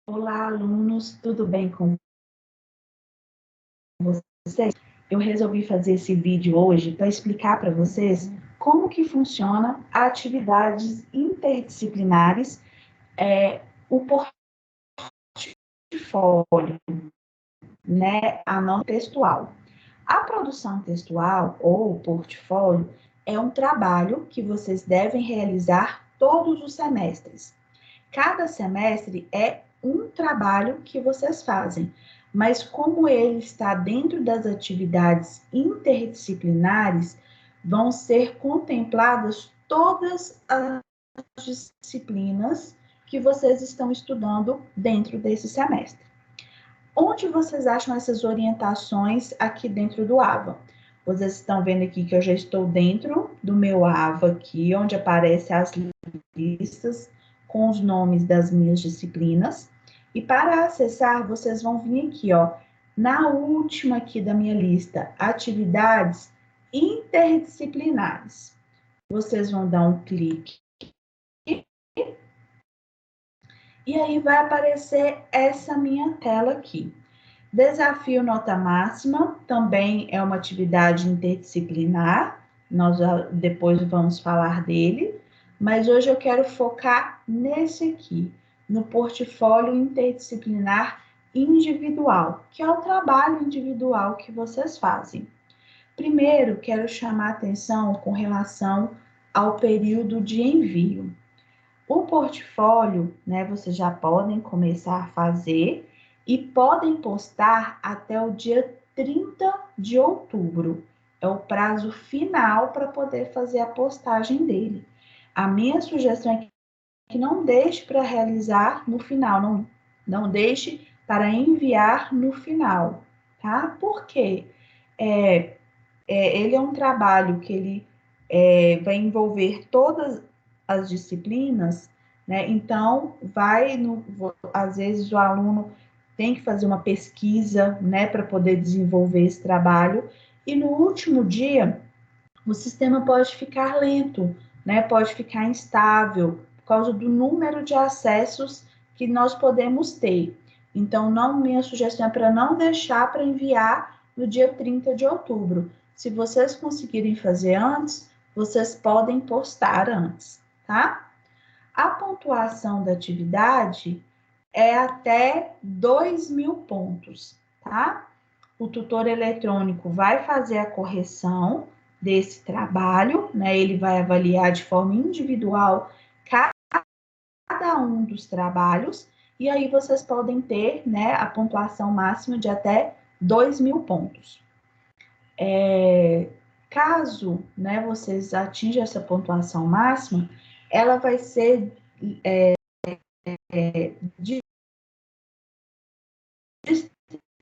Olá, alunos, tudo bem com vocês? Eu resolvi fazer esse vídeo hoje para explicar para vocês como que funciona atividades interdisciplinares, o portfólio, né, a não textual. A produção textual ou portfólio é um trabalho que vocês devem realizar todos os semestres. Cada semestre é um trabalho que vocês fazem, mas como ele está dentro das atividades interdisciplinares, vão ser contempladas todas as disciplinas que vocês estão estudando dentro desse semestre. Onde vocês acham essas orientações aqui dentro do AVA? Vocês estão vendo aqui que eu já estou dentro do meu AVA aqui, onde aparecem as listas com os nomes das minhas disciplinas. E para acessar, vocês vão vir aqui, ó, na última aqui da minha lista, atividades interdisciplinares. Vocês vão dar um clique e aí vai aparecer essa minha tela aqui. Desafio nota máxima também é uma atividade interdisciplinar, nós depois vamos falar dele, mas hoje eu quero focar nesse aqui, no portfólio interdisciplinar individual, que é o trabalho individual que vocês fazem. Primeiro, quero chamar a atenção com relação ao período de envio. O portfólio, né, vocês já podem começar a fazer e podem postar até o dia 30 de outubro. É o prazo final para poder fazer a postagem dele. A minha sugestão é que não deixe para realizar no final, não deixe para enviar no final, tá? Por quê? Ele é um trabalho que ele vai envolver todas as disciplinas, né? Então, às vezes o aluno tem que fazer uma pesquisa, né, para poder desenvolver esse trabalho, e no último dia o sistema pode ficar lento, né? Pode ficar instável por causa do número de acessos que nós podemos ter. Então, minha sugestão é para não deixar para enviar no dia 30 de outubro. Se vocês conseguirem fazer antes, vocês podem postar antes, tá? A pontuação da atividade é até 2.000 pontos, tá? O tutor eletrônico vai fazer a correção desse trabalho, né? Ele vai avaliar de forma individual cada um dos trabalhos, e aí vocês podem ter, né, a pontuação máxima de até 2.000 pontos. Caso, né, vocês atinjam essa pontuação máxima, ela vai ser distribuída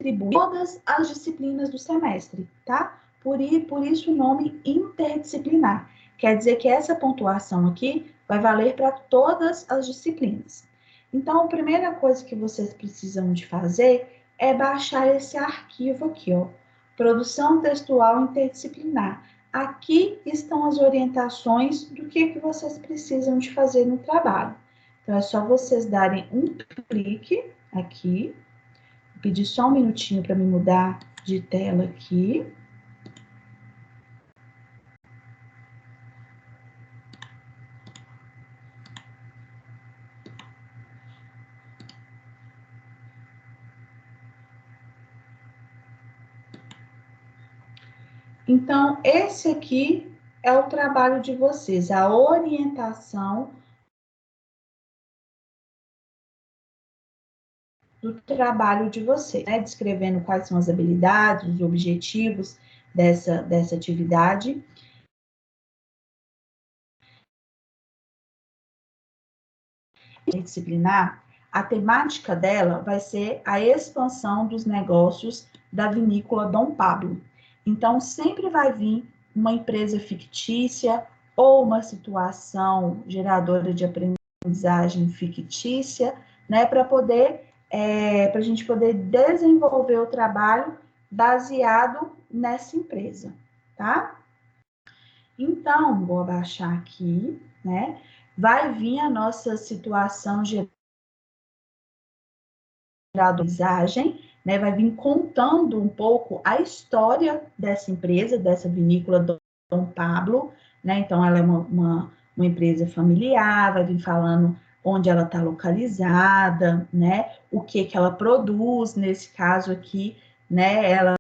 em todas as disciplinas do semestre, tá? Por isso o nome interdisciplinar. Quer dizer que essa pontuação aqui vai valer para todas as disciplinas. Então, a primeira coisa que vocês precisam de fazer é baixar esse arquivo aqui, ó, Produção Textual Interdisciplinar. Aqui estão as orientações do que vocês precisam de fazer no trabalho. Então, é só vocês darem um clique aqui. Vou pedir só um minutinho para me mudar de tela aqui. Então, esse aqui é o trabalho de vocês, a orientação do trabalho de vocês, né? Descrevendo quais são as habilidades, os objetivos dessa atividade. Disciplinar, a temática dela vai ser a expansão dos negócios da vinícola Dom Pablo. Então, sempre vai vir uma empresa fictícia ou uma situação geradora de aprendizagem fictícia, né, para a gente poder desenvolver o trabalho baseado nessa empresa, tá? Então, vou abaixar aqui, né? Vai vir a nossa situação aprendizagem, né? Vai vir contando um pouco a história dessa empresa, dessa vinícola Dom Pablo, né? Então, ela é uma empresa familiar, vai vir falando onde ela está localizada, né? O que ela produz, nesse caso aqui, né? Ela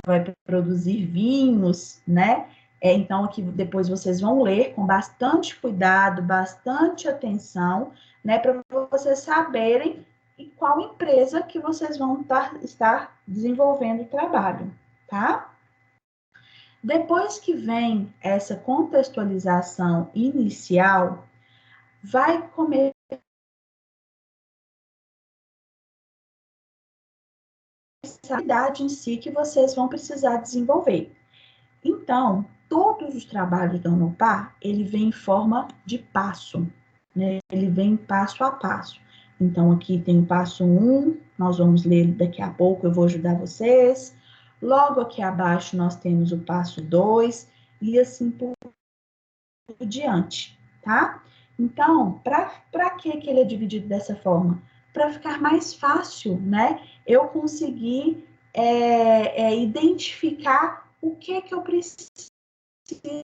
vai produzir vinhos, né? Então, aqui depois vocês vão ler com bastante cuidado, bastante atenção, né? Para vocês saberem em qual empresa que vocês vão estar desenvolvendo o trabalho, tá? Depois que vem essa contextualização inicial, vai começar a atividade em si que vocês vão precisar desenvolver. Então, todos os trabalhos da Unopar, ele vem em forma de passo, né? Ele vem passo a passo. Então, aqui tem o passo 1, nós vamos ler daqui a pouco, eu vou ajudar vocês. Logo aqui abaixo, nós temos o passo 2, e assim por diante, tá? Então, para que ele é dividido dessa forma? Para ficar mais fácil, né? Eu conseguir identificar o que eu preciso de,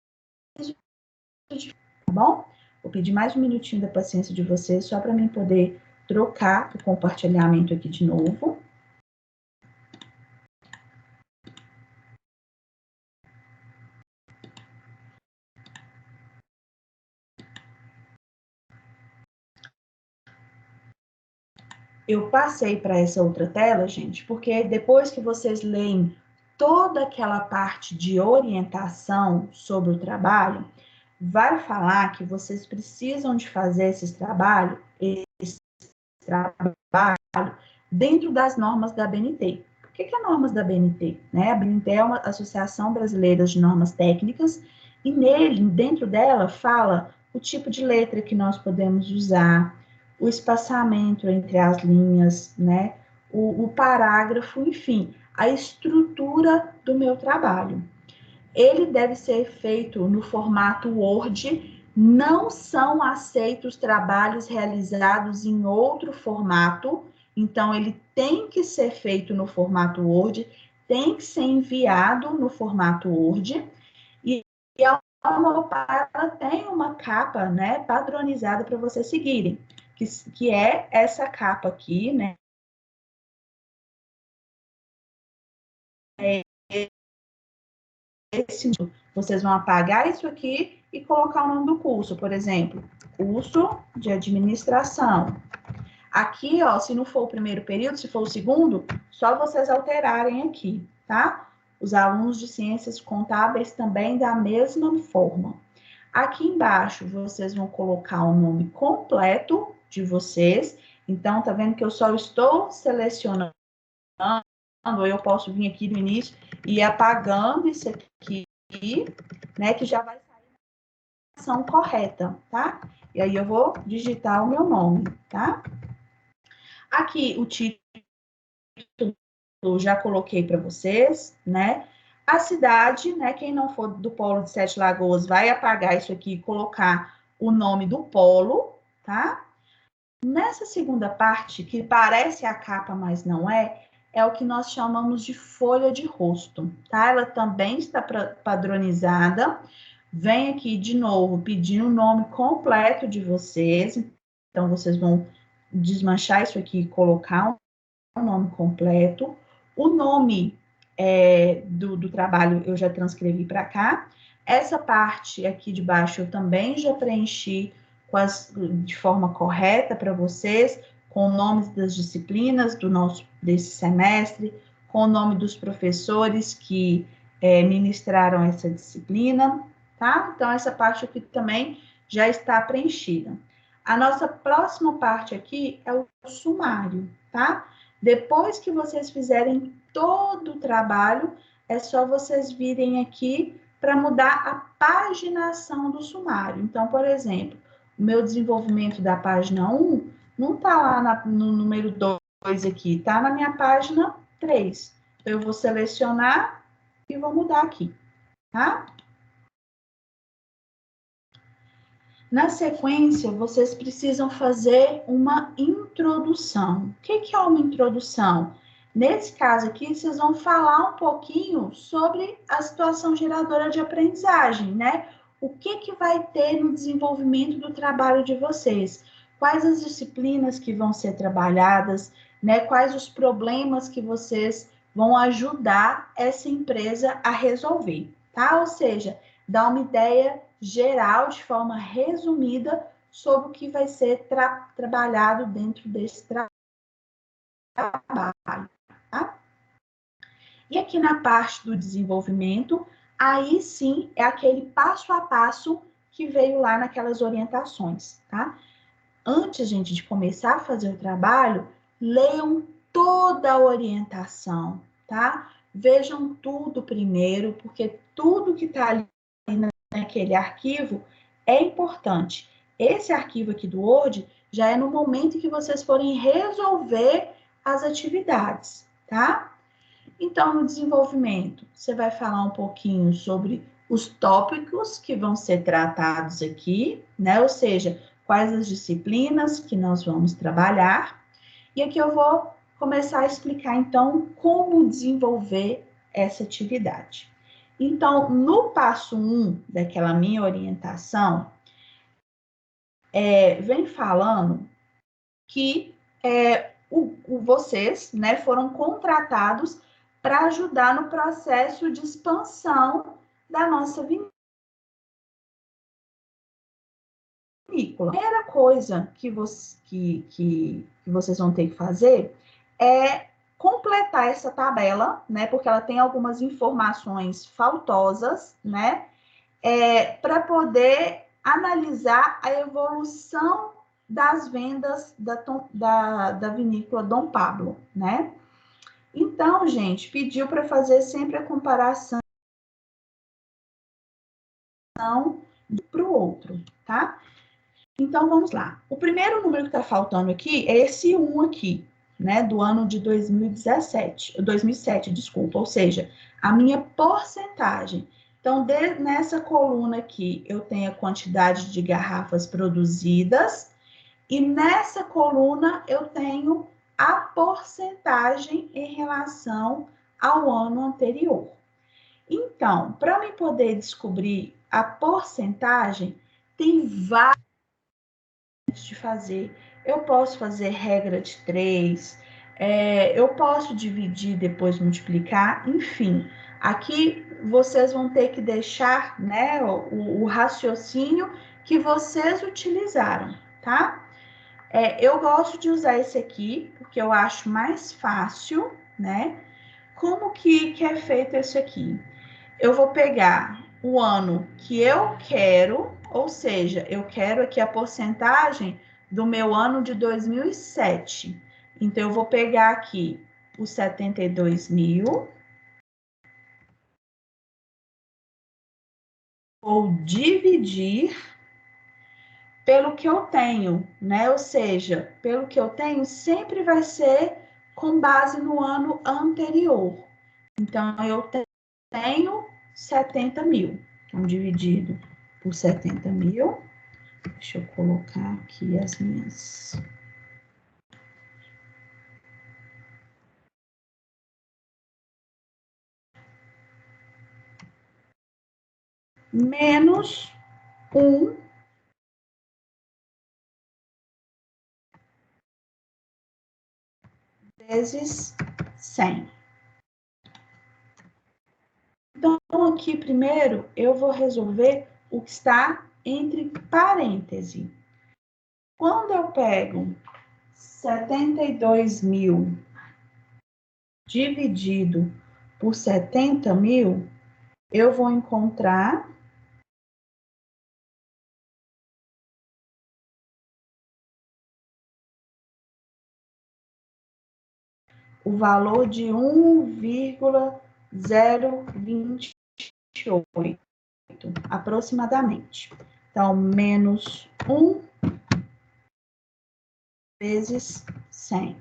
tá bom? Vou pedir mais um minutinho da paciência de vocês, só para mim poder trocar o compartilhamento aqui de novo. Eu passei para essa outra tela, gente, porque depois que vocês leem toda aquela parte de orientação sobre o trabalho, vai falar que vocês precisam de fazer esse trabalho dentro das normas da ABNT. O que é normas da ABNT? Né? A ABNT é uma Associação Brasileira de Normas Técnicas, e dentro dela, fala o tipo de letra que nós podemos usar, o espaçamento entre as linhas, né? O parágrafo, enfim, a estrutura do meu trabalho. Ele deve ser feito no formato Word, não são aceitos trabalhos realizados em outro formato, então ele tem que ser feito no formato Word, tem que ser enviado no formato Word, e a Unopar tem uma capa, né, padronizada para vocês seguirem, que é essa capa aqui, né, vocês vão apagar isso aqui e colocar o nome do curso, por exemplo, curso de administração. Aqui, ó, se não for o primeiro período, se for o segundo, só vocês alterarem aqui, tá? Os alunos de ciências contábeis também da mesma forma. Aqui embaixo, vocês vão colocar o nome completo de vocês. Então, tá vendo que eu só estou selecionando, eu posso vir aqui no início e ir apagando isso aqui, né, que já vai sair a ação correta, tá? E aí eu vou digitar o meu nome, tá? Aqui o título eu já coloquei para vocês, né? A cidade, né? Quem não for do polo de Sete Lagoas vai apagar isso aqui e colocar o nome do polo, tá? Nessa segunda parte, que parece a capa, mas não é o que nós chamamos de folha de rosto, tá? Ela também está padronizada. Vem aqui de novo pedindo o nome completo de vocês. Então, vocês vão desmanchar isso aqui e colocar o nome completo. O nome do trabalho eu já transcrevi para cá. Essa parte aqui de baixo eu também já preenchi de forma correta para vocês, com nomes das disciplinas desse semestre, com o nome dos professores que ministraram essa disciplina, tá? Então, essa parte aqui também já está preenchida. A nossa próxima parte aqui é o sumário, tá? Depois que vocês fizerem todo o trabalho, é só vocês virem aqui para mudar a paginação do sumário. Então, por exemplo, o meu desenvolvimento da página 1 não está lá no número 2 aqui, está na minha página 3. Então, eu vou selecionar e vou mudar aqui, tá? Na sequência, vocês precisam fazer uma introdução. O que é uma introdução? Nesse caso aqui, vocês vão falar um pouquinho sobre a situação geradora de aprendizagem, né? O que vai ter no desenvolvimento do trabalho de vocês? Quais as disciplinas que vão ser trabalhadas, né? Quais os problemas que vocês vão ajudar essa empresa a resolver, tá? Ou seja, dá uma ideia geral, de forma resumida, sobre o que vai ser trabalhado dentro desse trabalho, tá? E aqui na parte do desenvolvimento, aí sim é aquele passo a passo que veio lá naquelas orientações, tá? Antes, gente, de começar a fazer o trabalho, leiam toda a orientação, tá? Vejam tudo primeiro, porque tudo que está ali naquele arquivo é importante. Esse arquivo aqui do Word já é no momento que vocês forem resolver as atividades, tá? Então, no desenvolvimento, você vai falar um pouquinho sobre os tópicos que vão ser tratados aqui, né? Ou seja, quais as disciplinas que nós vamos trabalhar. E aqui eu vou começar a explicar, então, como desenvolver essa atividade. Então, no passo 1 daquela minha orientação, vem falando que vocês, né, foram contratados para ajudar no processo de expansão da nossa vinícola. A primeira coisa que vocês vão ter que fazer é completar essa tabela, né, porque ela tem algumas informações faltosas, né, para poder analisar a evolução das vendas da vinícola Dom Pablo, né? Então, gente, pediu para fazer sempre a comparação para o outro, tá? Então, vamos lá. O primeiro número que está faltando aqui é esse 1 aqui, né? Do ano de 2007, desculpa. Ou seja, a minha porcentagem. Então, nessa coluna aqui, eu tenho a quantidade de garrafas produzidas. E nessa coluna, eu tenho a porcentagem em relação ao ano anterior. Então, para eu poder descobrir a porcentagem, tem várias de fazer. Eu posso fazer regra de 3, eu posso dividir, depois multiplicar, enfim. Aqui vocês vão ter que deixar, né, o raciocínio que vocês utilizaram, tá? Eu gosto de usar esse aqui, porque eu acho mais fácil, né? Como que é feito esse aqui? Eu vou pegar o ano que eu quero, ou seja, eu quero aqui a porcentagem do meu ano de 2007. Então, eu vou pegar aqui os 72 mil, vou dividir pelo que eu tenho, né? Ou seja, pelo que eu tenho sempre vai ser com base no ano anterior. Então, eu tenho 70 mil. Então, dividido por 70 mil. Deixa eu colocar aqui as minhas. Menos 1 vezes 100. Então, aqui primeiro eu vou resolver o que está entre parênteses. Quando eu pego 72 mil dividido por 70 mil, eu vou encontrar o valor de 1,028, aproximadamente. Então, menos 1 vezes 100.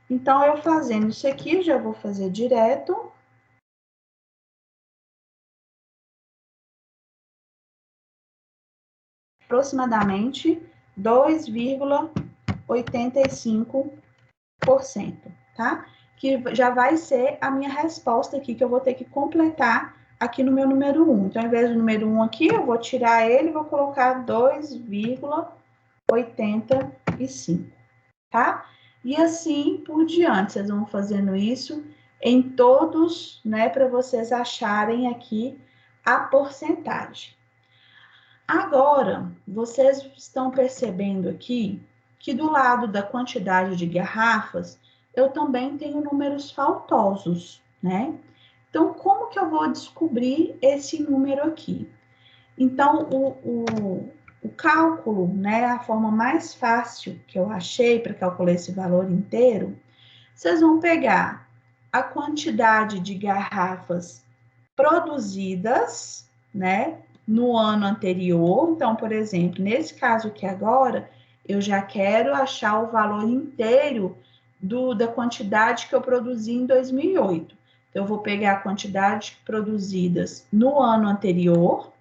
Então, eu fazendo isso aqui, já vou fazer direto. aproximadamente 2,85%, tá? Que já vai ser a minha resposta aqui, que eu vou ter que completar aqui no meu número 1. Então, ao invés do número 1 aqui, eu vou tirar ele e vou colocar 2,85, tá? E assim por diante, vocês vão fazendo isso em todos, né, para vocês acharem aqui a porcentagem. Agora, vocês estão percebendo aqui que do lado da quantidade de garrafas, eu também tenho números faltosos, né? Então, como que eu vou descobrir esse número aqui? Então, o cálculo, né, a forma mais fácil que eu achei para calcular esse valor inteiro, vocês vão pegar a quantidade de garrafas produzidas, né, no ano anterior. Então, por exemplo, nesse caso aqui agora, eu já quero achar o valor inteiro da quantidade que eu produzi em 2008. Então, eu vou pegar a quantidade produzidas no ano anterior,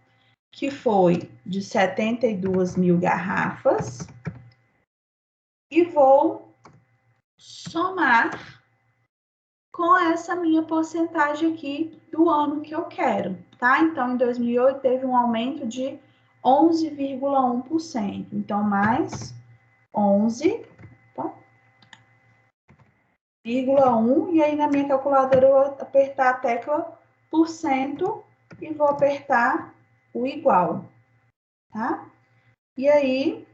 que foi de 72 mil garrafas, e vou somar com essa minha porcentagem aqui do ano que eu quero, tá? Então, em 2008 teve um aumento de 11,1%. Então, mais 11, tá? 0,1, e aí na minha calculadora eu vou apertar a tecla por cento e vou apertar o igual, tá? E aí,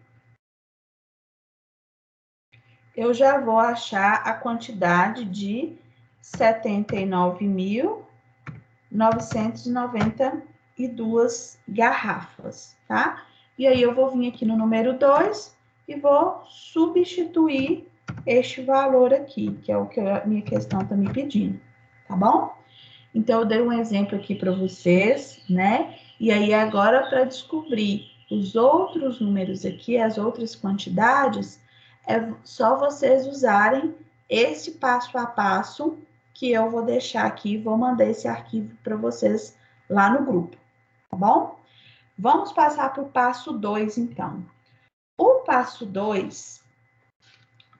eu já vou achar a quantidade de 79.992 garrafas, tá? E aí eu vou vir aqui no número 2 e vou substituir este valor aqui, que é o que a minha questão está me pedindo, tá bom? Então, eu dei um exemplo aqui para vocês, né? E aí, agora, para descobrir os outros números aqui, as outras quantidades, é só vocês usarem esse passo a passo que eu vou deixar aqui, vou mandar esse arquivo para vocês lá no grupo, tá bom? Vamos passar para o passo 2, então. O passo 2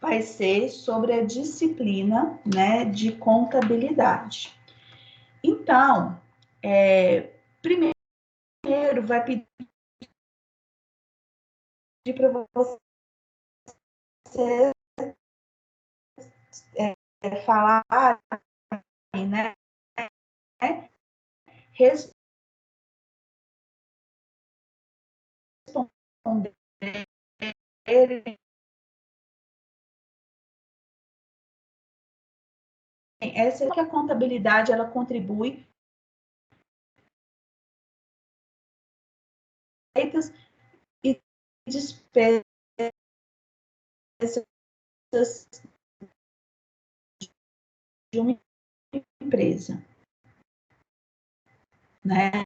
vai ser sobre a disciplina, né, de contabilidade. Então, primeiro vai pedir para você falar, né, responder essa é que a contabilidade ela contribui receitas e despesas de uma empresa, né?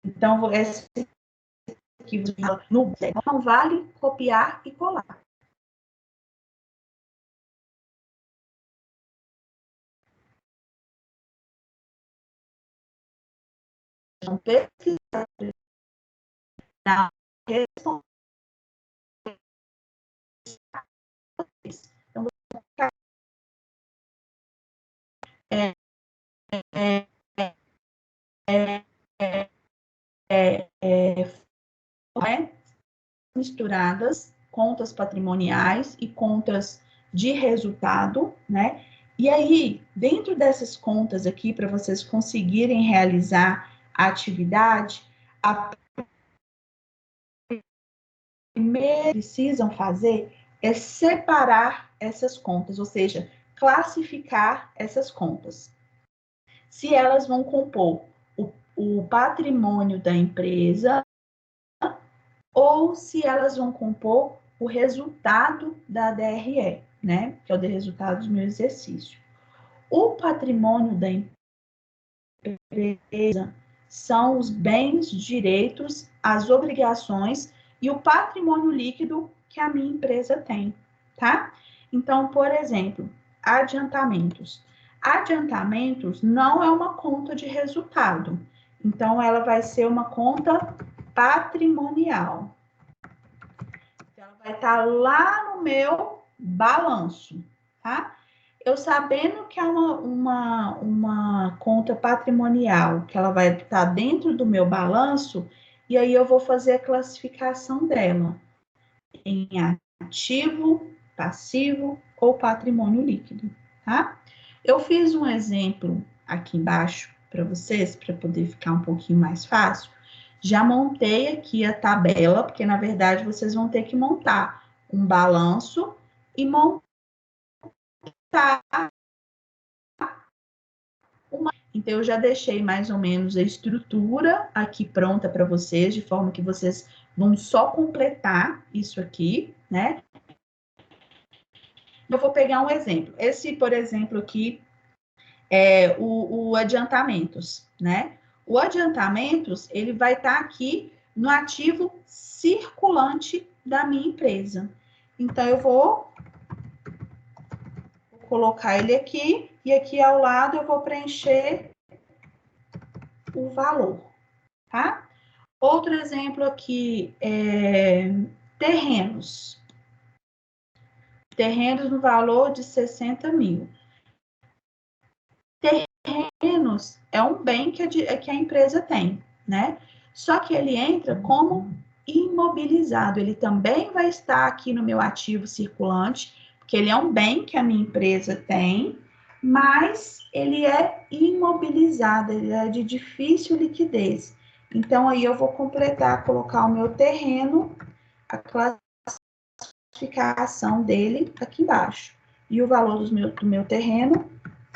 Então, esse aqui não vale copiar e colar. Então, pesquisar, responder. Então, é, é, é, é, é, misturadas, contas patrimoniais e contas de resultado, né? E aí, dentro dessas contas aqui, para vocês conseguirem realizar a atividade, a primeira que precisam fazer é separar essas contas, ou seja, classificar essas contas. Se elas vão compor o patrimônio da empresa ou se elas vão compor o resultado da DRE, né? Que é o de resultado do meu exercício. O patrimônio da empresa são os bens, direitos, as obrigações e o patrimônio líquido que a minha empresa tem, tá? Então, por exemplo, adiantamentos. Adiantamentos não é uma conta de resultado. Então, ela vai ser uma conta patrimonial. Então, ela vai estar lá no meu balanço, tá? Eu sabendo que é uma conta patrimonial, que ela vai estar dentro do meu balanço, e aí eu vou fazer a classificação dela em ativo, passivo ou patrimônio líquido, tá? Eu fiz um exemplo aqui embaixo para vocês, para poder ficar um pouquinho mais fácil. Já montei aqui a tabela, porque na verdade vocês vão ter que montar um balanço e montar uma. Então, eu já deixei mais ou menos a estrutura aqui pronta para vocês, de forma que vocês vão só completar isso aqui, né? Eu vou pegar um exemplo. Esse, por exemplo, aqui é o adiantamentos, né? O adiantamentos, ele vai estar aqui no ativo circulante da minha empresa. Então, eu vou colocar ele aqui, e aqui ao lado eu vou preencher o valor, tá? Outro exemplo aqui é terrenos. Terrenos no valor de 60 mil. Terrenos é um bem que a empresa tem, né? Só que ele entra como imobilizado. Ele também vai estar aqui no meu ativo circulante, porque ele é um bem que a minha empresa tem, mas ele é imobilizado, ele é de difícil liquidez. Então, aí eu vou completar, colocar o meu terreno, a classificação dele aqui embaixo. E o valor do meu terreno,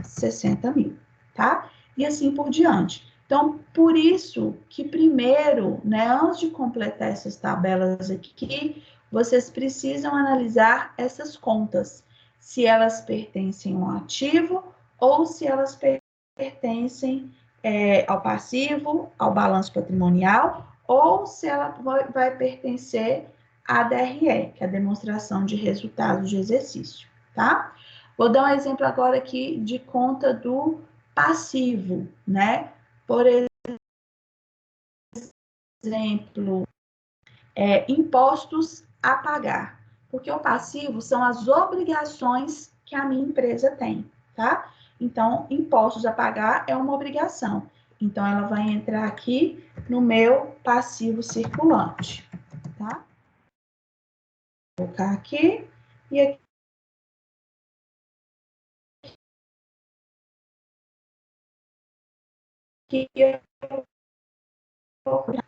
60 mil, tá? E assim por diante. Então, por isso que primeiro, né, antes de completar essas tabelas aqui, vocês precisam analisar essas contas, se elas pertencem ao ativo ou se elas pertencem ao passivo, ao balanço patrimonial, ou se ela vai pertencer à DRE, que é a demonstração de resultados de exercício, tá? Vou dar um exemplo agora aqui de conta do passivo, né? Por exemplo, impostos a pagar, porque o passivo são as obrigações que a minha empresa tem, tá? Então, impostos a pagar é uma obrigação. Então, ela vai entrar aqui no meu passivo circulante, tá? Vou colocar aqui e aqui. E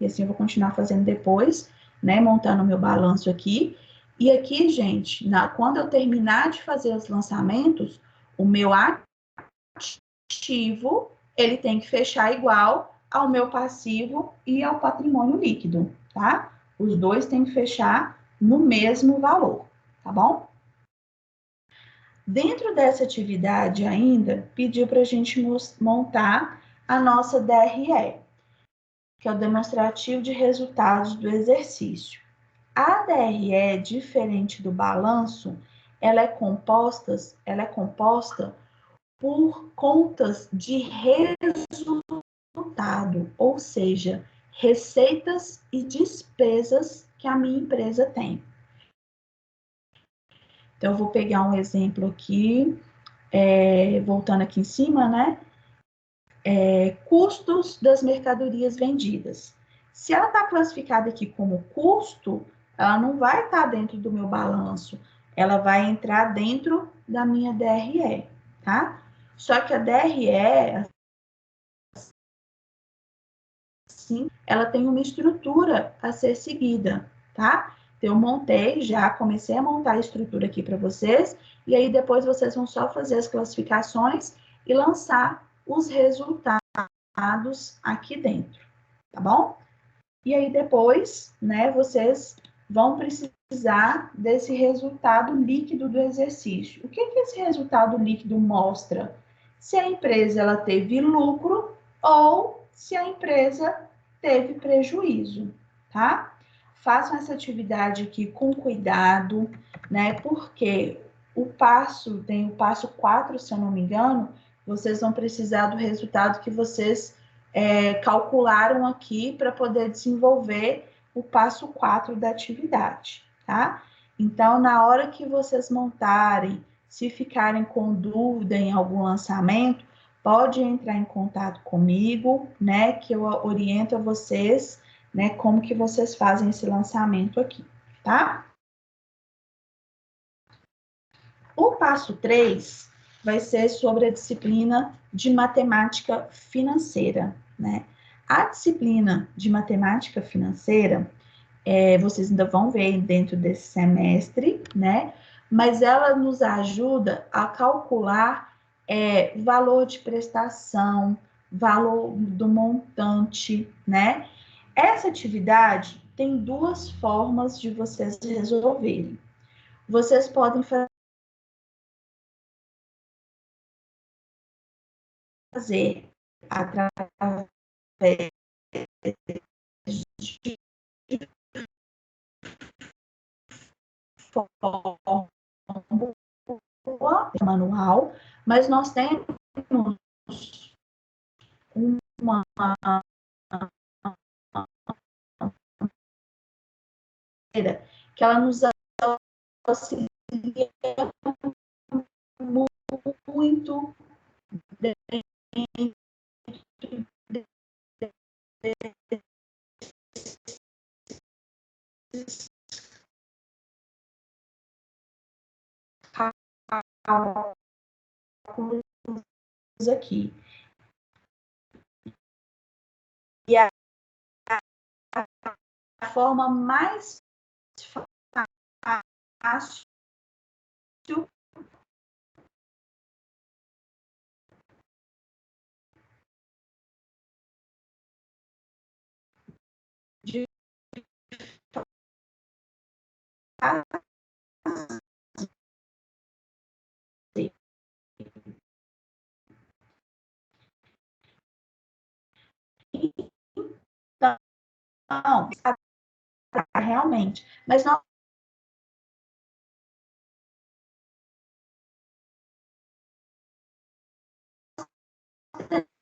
assim eu vou continuar fazendo depois, né? Montando o meu balanço aqui. E aqui, gente, quando eu terminar de fazer os lançamentos, o meu ativo, ele tem que fechar igual ao meu passivo e ao patrimônio líquido, tá? Os dois têm que fechar no mesmo valor, tá bom? Dentro dessa atividade ainda, pediu para a gente montar a nossa DRE, que é o demonstrativo de resultados do exercício. A DRE, diferente do balanço, ela é composta por contas de resultado, ou seja, receitas e despesas que a minha empresa tem. Então, eu vou pegar um exemplo aqui, voltando aqui em cima, né? Custos das mercadorias vendidas. Se ela está classificada aqui como custo, ela não vai estar dentro do meu balanço, ela vai entrar dentro da minha DRE, tá? Só que a DRE, assim, ela tem uma estrutura a ser seguida, tá? Então, comecei a montar a estrutura aqui para vocês, e aí depois vocês vão só fazer as classificações e lançar os resultados aqui dentro, tá bom? E aí depois, né, vocês vão precisar desse resultado líquido do exercício. O que esse resultado líquido mostra? Se a empresa ela teve lucro ou se a empresa teve prejuízo, tá? Façam essa atividade aqui com cuidado, né? Porque tem o passo 4, se eu não me engano, vocês vão precisar do resultado que vocês calcularam aqui para poder desenvolver o passo 4 da atividade, tá? Então, na hora que vocês montarem, se ficarem com dúvida em algum lançamento, pode entrar em contato comigo, né, que eu oriento a vocês, né, como que vocês fazem esse lançamento aqui, tá? O passo 3 vai ser sobre a disciplina de matemática financeira, né? A disciplina de matemática financeira, vocês ainda vão ver dentro desse semestre, né? Mas ela nos ajuda a calcular valor de prestação, valor do montante, né? Essa atividade tem duas formas de vocês resolverem. Vocês podem fazer através de fórmula manual, mas nós temos uma que ela nos auxilia muito aqui. E a forma mais fácil de fazer. Então, realmente, mas nós temos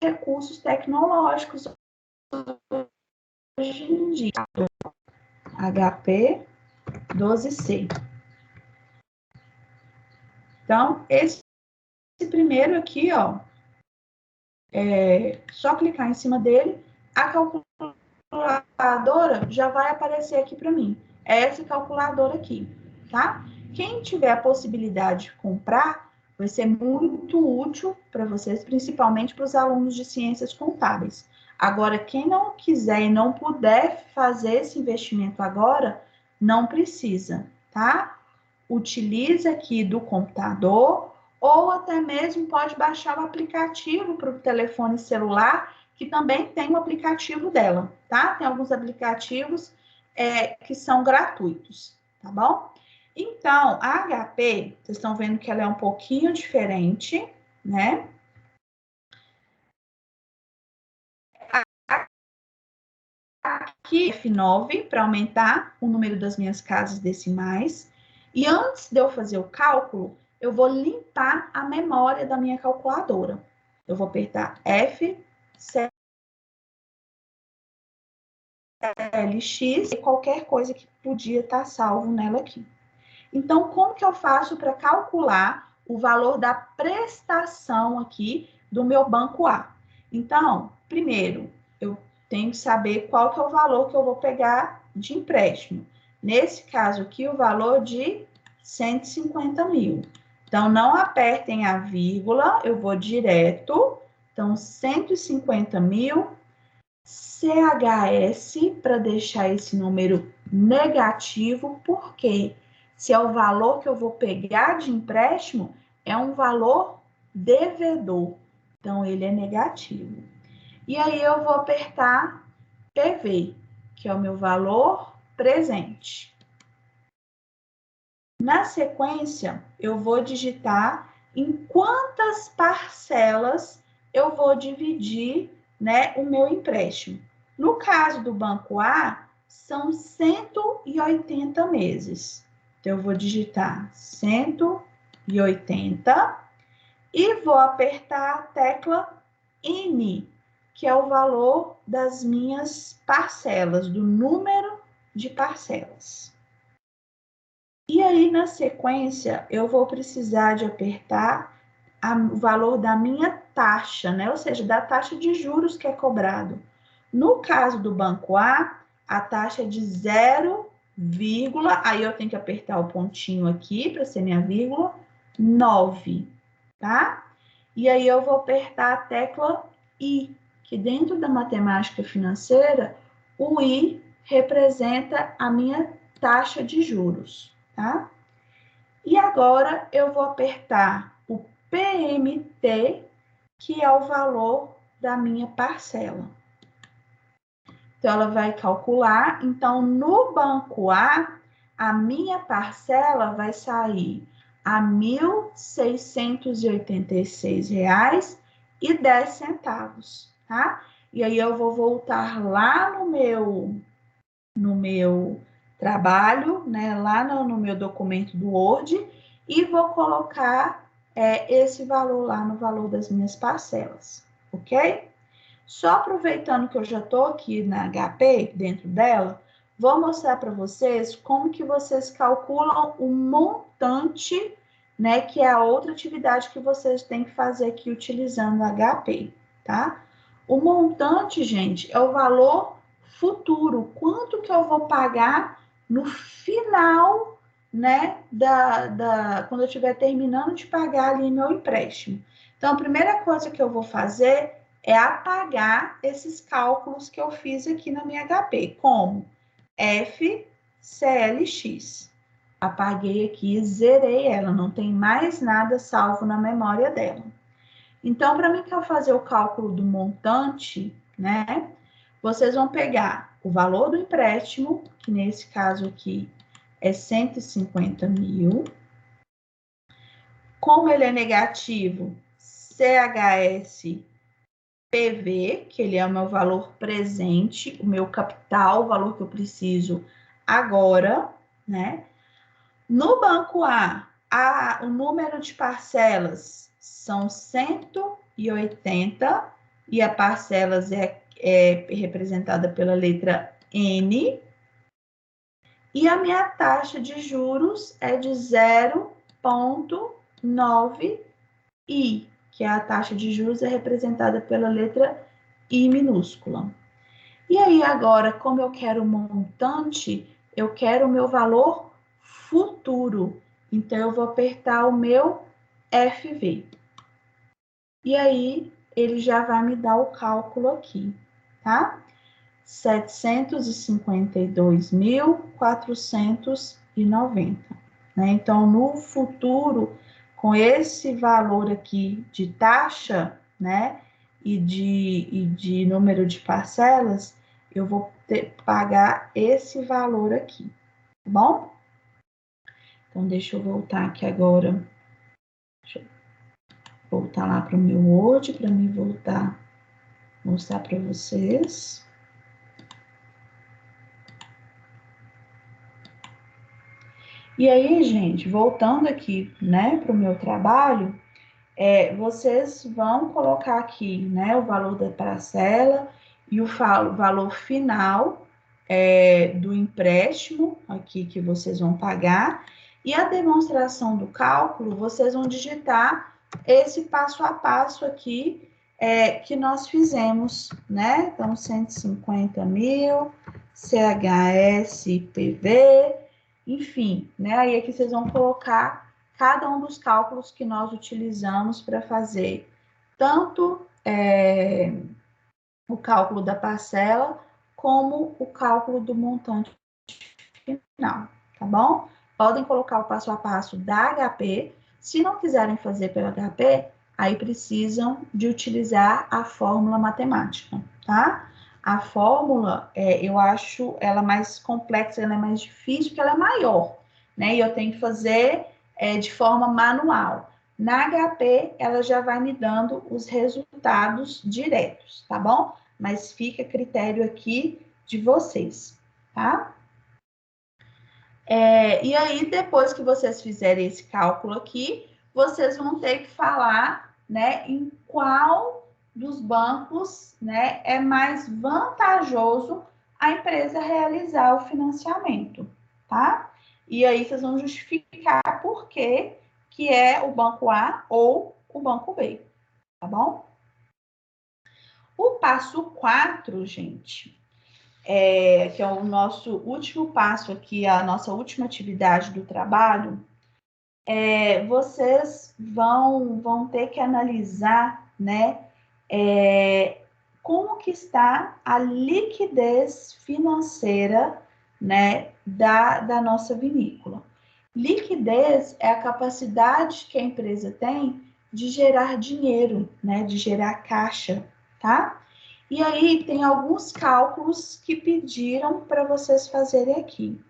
recursos tecnológicos hoje em dia. HP 12C. Então, esse primeiro aqui, ó, só clicar em cima dele, a calculadora já vai aparecer aqui para mim. É essa calculadora aqui, tá? Quem tiver a possibilidade de comprar, vai ser muito útil para vocês, principalmente para os alunos de ciências contábeis. Agora, quem não quiser e não puder fazer esse investimento agora, não precisa, tá? Utilize aqui do computador ou até mesmo pode baixar o aplicativo para o telefone celular, que também tem o aplicativo dela, tá? Tem alguns aplicativos que são gratuitos, tá bom? Então, a HP, vocês estão vendo que ela é um pouquinho diferente, né? Aqui, F9, para aumentar o número das minhas casas decimais. E antes de eu fazer o cálculo, eu vou limpar a memória da minha calculadora. Eu vou apertar F7 LX e qualquer coisa que podia estar salvo nela aqui. Então, como que eu faço para calcular o valor da prestação aqui do meu banco A? Então, primeiro, eu tenho que saber qual que é o valor que eu vou pegar de empréstimo. Nesse caso aqui, o valor de 150 mil. Então, não apertem a vírgula, eu vou direto. Então, 150 mil CHS para deixar esse número negativo, porque se é o valor que eu vou pegar de empréstimo, é um valor devedor, então ele é negativo. E aí eu vou apertar PV, que é o meu valor presente. Na sequência, eu vou digitar em quantas parcelas eu vou dividir, né, o meu empréstimo. No caso do Banco A, são 180 meses. Então, eu vou digitar 180 e vou apertar a tecla N, que é o valor das minhas parcelas, do número de parcelas. E aí, na sequência, eu vou precisar de apertar o valor da minha taxa, né? Ou seja, da taxa de juros que é cobrado. No caso do Banco a taxa é de 0, aí eu tenho que apertar o pontinho aqui para ser minha vírgula, 9, tá? E aí eu vou apertar a tecla I, que dentro da matemática financeira, o I representa a minha taxa de juros, tá? E agora eu vou apertar o PMT, que é o valor da minha parcela. Então, ela vai calcular. Então, no Banco a minha parcela vai sair a R$ 1.686,10, tá? E aí, eu vou voltar lá no meu trabalho, né? Lá no meu documento do Word e vou colocar esse valor lá no valor das minhas parcelas, ok? Só aproveitando que eu já estou aqui na HP, dentro dela, vou mostrar para vocês como que vocês calculam o montante, né, que é a outra atividade que vocês têm que fazer aqui utilizando a HP, tá? O montante, gente, é o valor futuro, quanto que eu vou pagar no final, né, quando eu estiver terminando de pagar ali meu empréstimo. Então, a primeira coisa que eu vou fazer é apagar esses cálculos que eu fiz aqui na minha HP, como FCLX. Apaguei aqui, zerei ela, não tem mais nada salvo na memória dela. Então, para mim que eu fazer o cálculo do montante, né, vocês vão pegar o valor do empréstimo, que nesse caso aqui é 150 mil. Como ele é negativo, CHS PV, que ele é o meu valor presente, o meu capital, o valor que eu preciso agora, né? No Banco o número de parcelas são 180 e a parcelas é representada pela letra N. E a minha taxa de juros é de 0,9I, que é a taxa de juros é representada pela letra I minúscula. E aí agora, como eu quero montante, eu quero o meu valor futuro. Então, eu vou apertar o meu FV. E aí, ele já vai me dar o cálculo aqui, tá? 752.490, né? Então, no futuro, com esse valor aqui de taxa, né? E de número de parcelas, eu vou pagar esse valor aqui, tá bom? Então, deixa eu voltar aqui agora. Deixa eu voltar lá para o meu Word, para mim voltar, mostrar para vocês. E aí, gente, voltando aqui, né, para o meu trabalho, vocês vão colocar aqui, né, o valor da parcela e o valor final do empréstimo aqui que vocês vão pagar. E a demonstração do cálculo, vocês vão digitar esse passo a passo aqui que nós fizemos, né? Então, 150 mil, CHSPV, enfim, né? Aí aqui vocês vão colocar cada um dos cálculos que nós utilizamos para fazer tanto o cálculo da parcela como o cálculo do montante final, tá bom? Podem colocar o passo a passo da HP. Se não quiserem fazer pela HP, aí precisam de utilizar a fórmula matemática, tá? A fórmula, eu acho ela mais complexa, ela é mais difícil, porque ela é maior, né? E eu tenho que fazer de forma manual. Na HP, ela já vai me dando os resultados diretos, tá bom? mas fica a critério aqui de vocês, tá? E aí, depois que vocês fizerem esse cálculo aqui, vocês vão ter que falar, né, em qual dos bancos, né, é mais vantajoso a empresa realizar o financiamento, tá? E aí vocês vão justificar por que é o banco A ou o banco B, tá bom? O passo 4, gente, que é o nosso último passo aqui, a nossa última atividade do trabalho, vocês vão ter que analisar, né, como que está a liquidez financeira, né, da nossa vinícola. Liquidez é a capacidade que a empresa tem de gerar dinheiro, né, de gerar caixa, tá? E aí tem alguns cálculos que pediram para vocês fazerem aqui.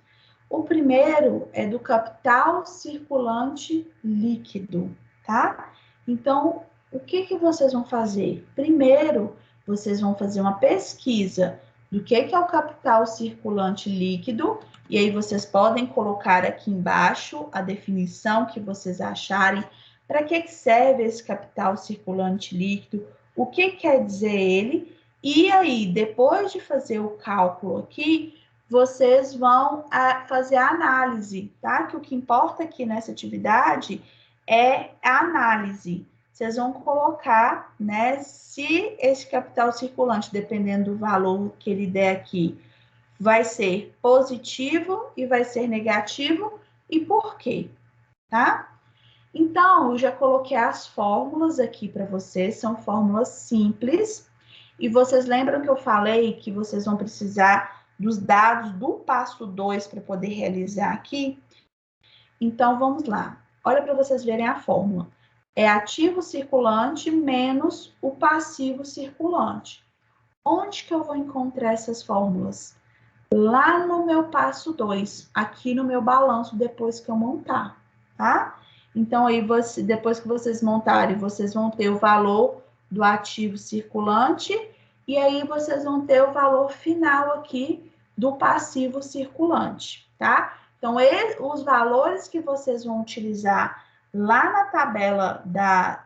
O primeiro é do capital circulante líquido, tá? Então, o que vocês vão fazer? Primeiro, vocês vão fazer uma pesquisa do que é o capital circulante líquido, e aí vocês podem colocar aqui embaixo a definição que vocês acharem, para que serve esse capital circulante líquido, o que quer dizer ele, e aí, depois de fazer o cálculo aqui, vocês vão fazer a análise, tá? Que o que importa aqui nessa atividade é a análise. Vocês vão colocar, né, se esse capital circulante, dependendo do valor que ele der aqui, vai ser positivo e vai ser negativo e por quê, tá? Então, eu já coloquei as fórmulas aqui para vocês, são fórmulas simples. E vocês lembram que eu falei que vocês vão precisar dos dados do passo 2 para poder realizar aqui? Então, vamos lá. Olha para vocês verem a fórmula. É ativo circulante menos o passivo circulante. Onde que eu vou encontrar essas fórmulas? Lá no meu passo 2, aqui no meu balanço, depois que eu montar, tá? Então, aí, depois que vocês montarem, vocês vão ter o valor do ativo circulante e aí vocês vão ter o valor final aqui do passivo circulante, tá? Então, os valores que vocês vão utilizar lá na tabela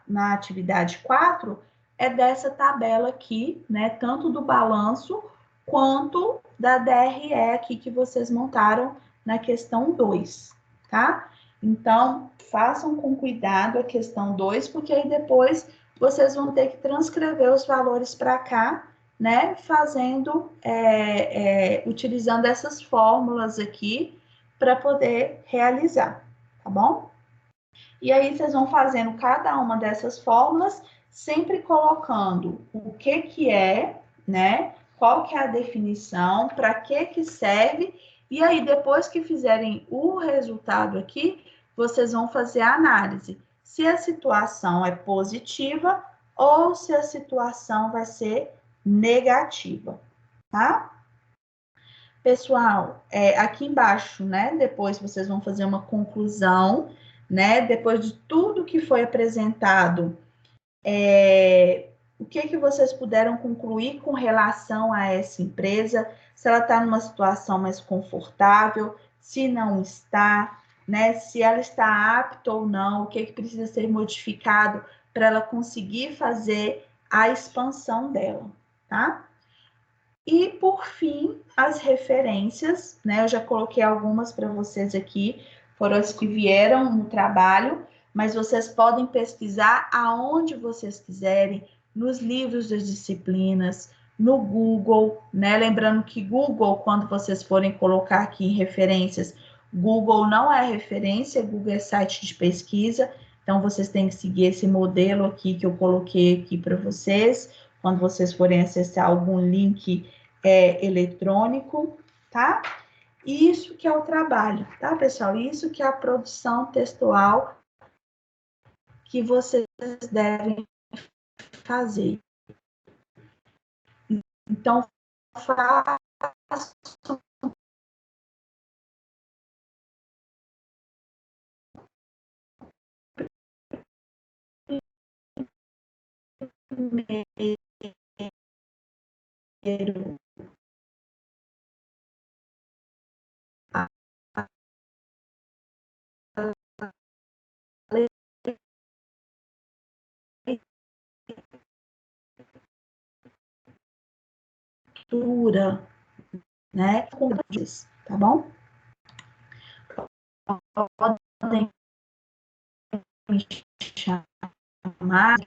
na atividade 4 é dessa tabela aqui, né? Tanto do balanço quanto da DRE aqui que vocês montaram na questão 2, tá? Então, façam com cuidado a questão 2, porque aí depois vocês vão ter que transcrever os valores para cá, né? Fazendo, utilizando essas fórmulas aqui para poder realizar, tá bom? E aí vocês vão fazendo cada uma dessas fórmulas, sempre colocando o que é, né? Qual que é a definição, para que serve, e aí depois que fizerem o resultado aqui, vocês vão fazer a análise. Se a situação é positiva ou se a situação vai ser negativa, tá? Pessoal, aqui embaixo, né? Depois vocês vão fazer uma conclusão, né? Depois de tudo que foi apresentado, o que vocês puderam concluir com relação a essa empresa? Se ela está numa situação mais confortável, se não está, né? Se ela está apta ou não, o que precisa ser modificado para ela conseguir fazer a expansão dela, tá? E, por fim, as referências, né? Eu já coloquei algumas para vocês aqui, foram as que vieram no trabalho, mas vocês podem pesquisar aonde vocês quiserem, nos livros das disciplinas, no Google, né? Lembrando que Google, quando vocês forem colocar aqui em referências, Google não é referência, Google é site de pesquisa, então vocês têm que seguir esse modelo aqui que eu coloquei aqui para vocês, quando vocês forem acessar algum link eletrônico, tá? Isso que é o trabalho, tá, pessoal? Isso que é a produção textual que vocês devem fazer. Então, façam a leitura, né? Tá bom? Podem me chamar